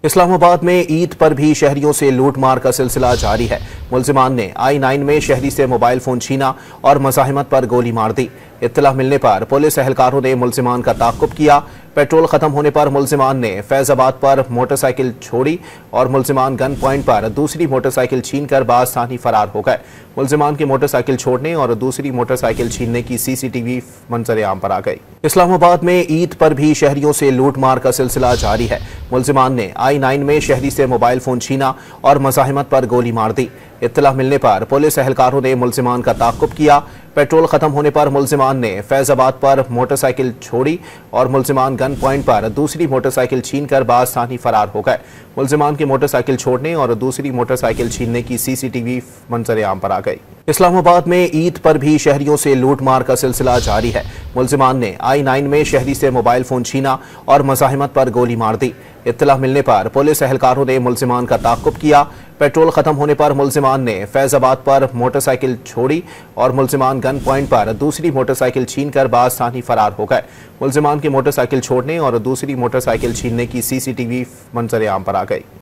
इस्लामाबाद में ईद पर भी शहरियों से लूटमार का सिलसिला जारी है। मुल्जिमान ने I-9 में शहरी से मोबाइल फोन छीना और मज़ाहिमत पर गोली मार दी। इत्तला मिलने पर पुलिस एहलकारों ने मुल्जिमान का ताक़ुब किया। पेट्रोल खत्म होने पर मुल्जिमान ने फैज़ाबाद पर मोटरसाइकिल छोड़ी और मुल्जिमान गन पॉइंट पर दूसरी मोटरसाइकिल छीनकर बासानी फरार हो गए। मुल्जिमान की मोटरसाइकिल छोड़ने और दूसरी मोटरसाइकिल छीनने की CCTV मंजर-ए-आम पर आ गई। इस्लामाबाद में ईद पर भी शहरियों से लूटमार का सिलसिला जारी है। मुल्जिमान ने I-9 में शहरी से मोबाइल फोन छीना और मज़ाहिमत पर गोली मार दी। इत्तला मिलने पर पुलिस एहलकारों ने मुल्जिमान का ताक़ुब किया। पेट्रोल खत्म होने पर मुल्जिमान ने फैज़ाबाद पर मोटरसाइकिल छोड़ी और मुल्जिमान गन पॉइंट पर दूसरी मोटरसाइकिल छीनकर बासानी फरार हो गए। मुल्जिमान की मोटरसाइकिल छोड़ने और दूसरी मोटरसाइकिल छीनने की CCTV मंजर-ए-आम पर आ गई। इस्लामाबाद में ईद पर भी शहरियों से लूटमार का सिलसिला जारी है। मुल्जिमान ने I-9 में शहरी से मोबाइल फोन छीना और मज़ाहिमत पर गोली मार दी। इत्तला मिलने पर पुलिस एहलकारों ने मुल्जिमान का ताक़ुब किया। पेट्रोल खत्म होने पर मुल्जिमान ने फैज़ाबाद पर मोटरसाइकिल छोड़ी और मुल्जिमान गन पॉइंट पर दूसरी मोटरसाइकिल छीनकर बासानी फरार हो गए। मुल्जिमान की मोटरसाइकिल छोड़ने और दूसरी मोटरसाइकिल छीनने की CCTV मंजर-ए-आम पर आ गई।